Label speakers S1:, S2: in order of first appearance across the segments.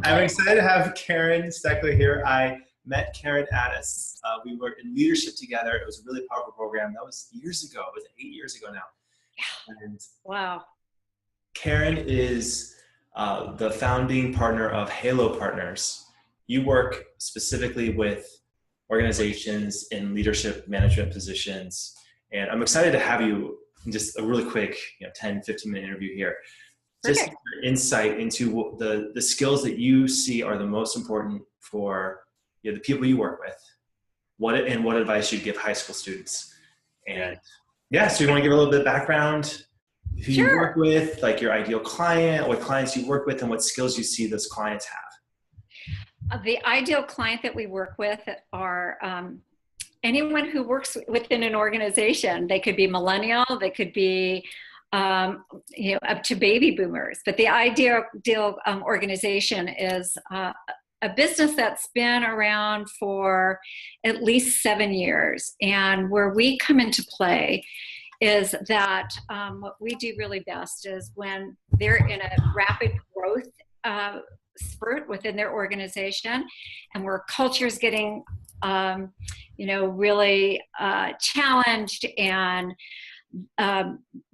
S1: I'm excited to have Karen Steckler here. I met Karen Addis. We were in leadership together. It was a really powerful program. That was years ago. It was 8 years ago now. And
S2: Wow.
S1: Karen is the founding partner of Halo Partners. You work specifically with organizations in leadership management positions. And I'm excited to have you in just a really quick 10, 15-minute interview here. Just your insight into the skills that you see are the most important for the people you work with. What advice you'd give high school students. And so you want to give a little bit of background, who you work with, like your ideal client, what clients you work with, and what skills you see those clients have.
S2: The ideal client that we work with are anyone who works within an organization. They could be millennial, they could be up to baby boomers. But the ideal organization is a business that's been around for at least 7 years. And where we come into play is that what we do really best is when they're in a rapid growth spurt within their organization, and where culture is getting really challenged, and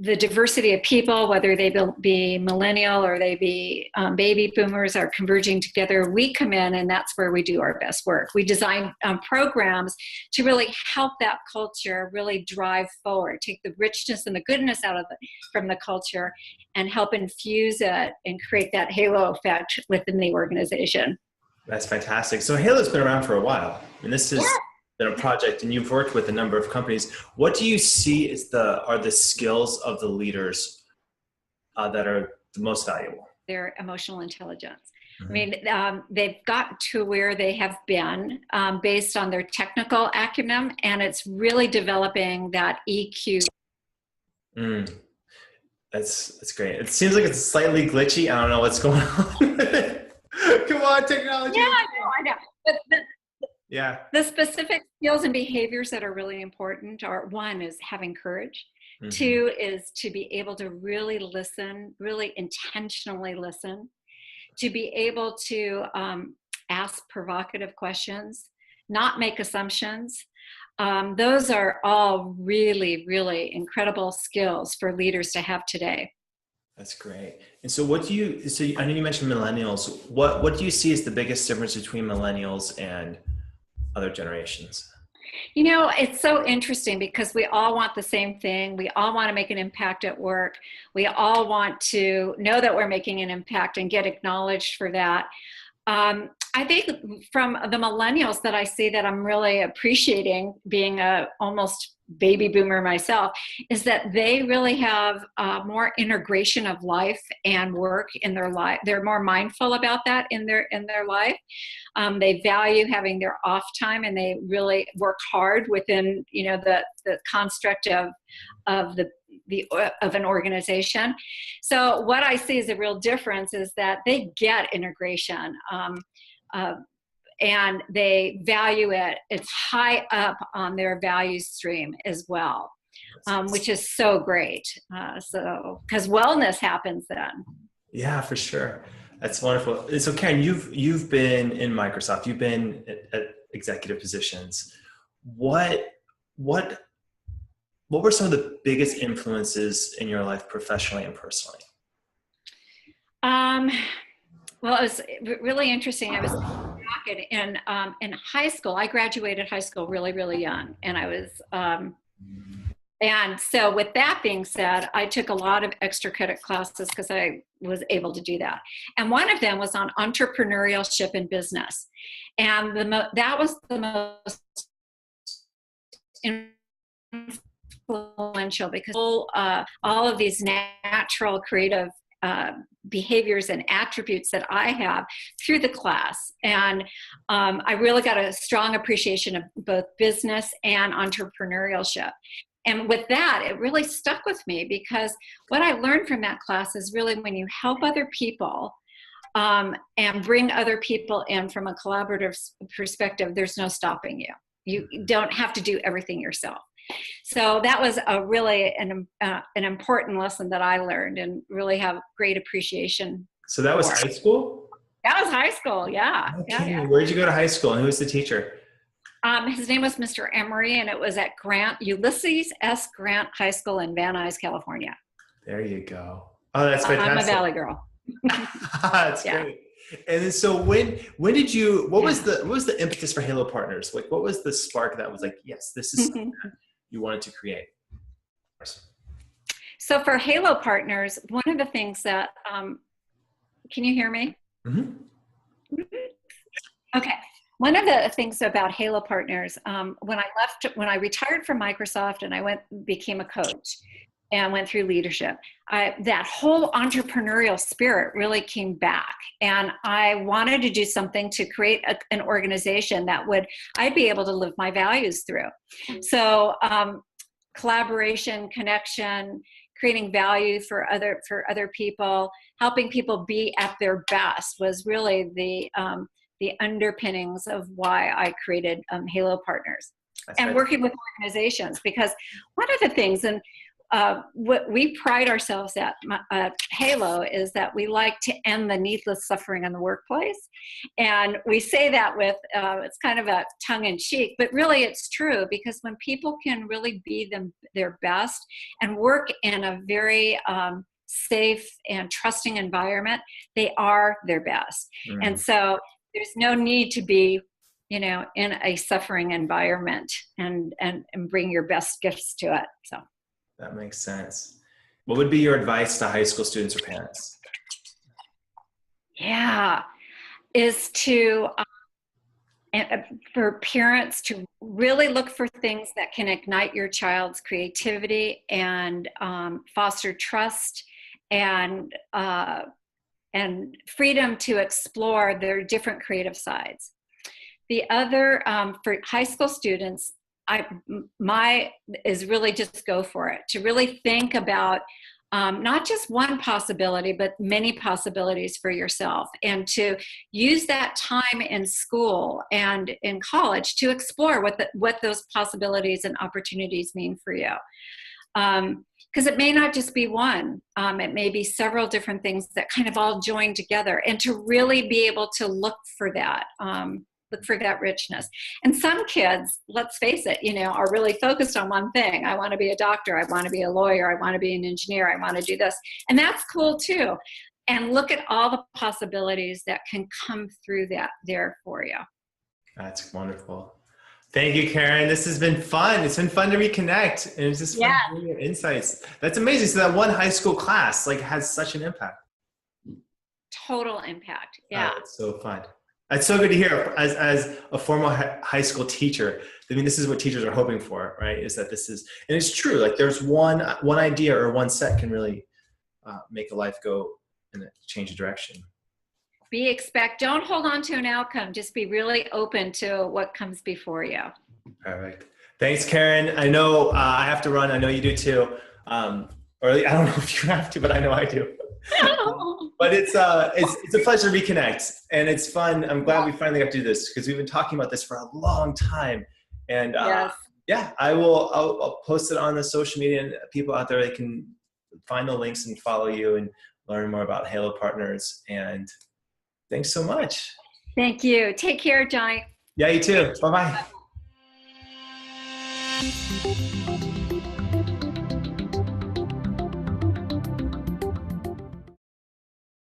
S2: the diversity of people, whether they be millennial or they be baby boomers, are converging together. We come in, and that's where we do our best work. We design programs to really help that culture really drive forward, take the richness and the goodness out of from the culture, and help infuse it and create that halo effect within the organization.
S1: That's fantastic. So Halo's been around for a while. I mean, this is been a project, and you've worked with a number of companies. What do you see are the skills of the leaders that are the most valuable?
S2: Their emotional intelligence.
S1: Mm-hmm.
S2: I mean, they've got to where they have been based on their technical acumen, and it's really developing that EQ.
S1: That's great. It seems like it's slightly glitchy. I don't know what's going on. Come on, technology.
S2: Yeah, I know. But the specific skills and behaviors that are really important are: one is having courage. Mm-hmm. Two is to be able to really listen, really intentionally listen, to be able to ask provocative questions, not make assumptions. Those are all really, really incredible skills for leaders to have today.
S1: That's great. And so I know you mentioned millennials. What do you see as the biggest difference between millennials and other generations?
S2: It's so interesting because we all want the same thing. We all want to make an impact at work. We all want to know that we're making an impact and get acknowledged for that. I think from the millennials that I see that I'm really appreciating, being a almost baby boomer myself, is that they really have more integration of life and work in their life. They're more mindful about that in their life. They value having their off time, and they really work hard within the construct of an organization. So what I see as a real difference is that they get integration. And they value it. It's high up on their value stream as well, which is so great. Because wellness happens then.
S1: Yeah, for sure. That's wonderful. So Karen, you've been in Microsoft. You've been at executive positions. What were some of the biggest influences in your life, professionally and personally?
S2: Well, it was really interesting. I was back in high school. I graduated high school really, really young, and I was. And so, with that being said, I took a lot of extra credit classes because I was able to do that. And one of them was on entrepreneurship in business, and that was the most influential because all of these natural creative behaviors and attributes that I have through the class. And I really got a strong appreciation of both business and entrepreneurship. And with that, it really stuck with me because what I learned from that class is really when you help other people and bring other people in from a collaborative perspective, there's no stopping you. You don't have to do everything yourself. So that was a really an important lesson that I learned and really have great appreciation
S1: So that was
S2: for.
S1: high school?
S2: That was high school, yeah.
S1: Okay.
S2: Yeah.
S1: Where did you go to high school and who was the teacher?
S2: His name was Mr. Emery, and it was at Ulysses S. Grant High School in Van Nuys, California.
S1: There you go. Oh, that's fantastic.
S2: I'm a Valley girl.
S1: That's great. And then, so when did you, what was the impetus for Halo Partners? Like, what was the spark that was like, yes, this is something that you wanted to create?
S2: So for Halo Partners, one of the things that, can you hear me?
S1: Mm-hmm.
S2: Okay. One of the things about Halo Partners, when I retired from Microsoft and I became a coach and went through leadership, that whole entrepreneurial spirit really came back. And I wanted to do something to create an organization that I'd be able to live my values through. So collaboration, connection, creating value for other people, helping people be at their best was really the underpinnings of why I created Halo Partners. That's and working with organizations, because one of the things, and what we pride ourselves at Halo, is that we like to end the needless suffering in the workplace. And we say that with, it's kind of a tongue-in-cheek, but really it's true, because when people can really be their best and work in a very safe and trusting environment, they are their best. Mm. And so there's no need to be, in a suffering environment and bring your best gifts to it. So
S1: that makes sense. What would be your advice to high school students or parents?
S2: Yeah, is to, for parents to really look for things that can ignite your child's creativity and foster trust and freedom to explore their different creative sides. The other, for high school students, is really just go for it, to really think about not just one possibility, but many possibilities for yourself, and to use that time in school and in college to explore what those possibilities and opportunities mean for you. Because it may not just be one, it may be several different things that kind of all join together, and to really be able to look for that richness. And some kids, let's face it, are really focused on one thing. I want to be a doctor. I want to be a lawyer. I want to be an engineer. I want to do this. And that's cool too. And look at all the possibilities that can come through that there for you.
S1: That's wonderful. Thank you, Karen. This has been fun. It's been fun to reconnect. And it's just fun to hear your insights. That's amazing. So that one high school class has such an impact.
S2: Total impact. Yeah.
S1: It's so fun. It's so good to hear as a former high school teacher. I mean, this is what teachers are hoping for, right? Is that this is, and it's true. Like there's one idea or one set can really make a life go in a change of direction.
S2: Don't hold on to an outcome. Just be really open to what comes before you.
S1: Perfect. Thanks, Karen. I know I have to run. I know you do too. Or I don't know if you have to, but I know I do. But it's a pleasure to reconnect, and it's fun. I'm glad we finally got to do this, because we've been talking about this for a long time. And yeah, I'll post it on the social media, and people out there, they can find the links and follow you and learn more about Halo Partners. And thanks so much.
S2: Thank you. Take care, Johnny.
S1: Yeah, you too. Bye-bye.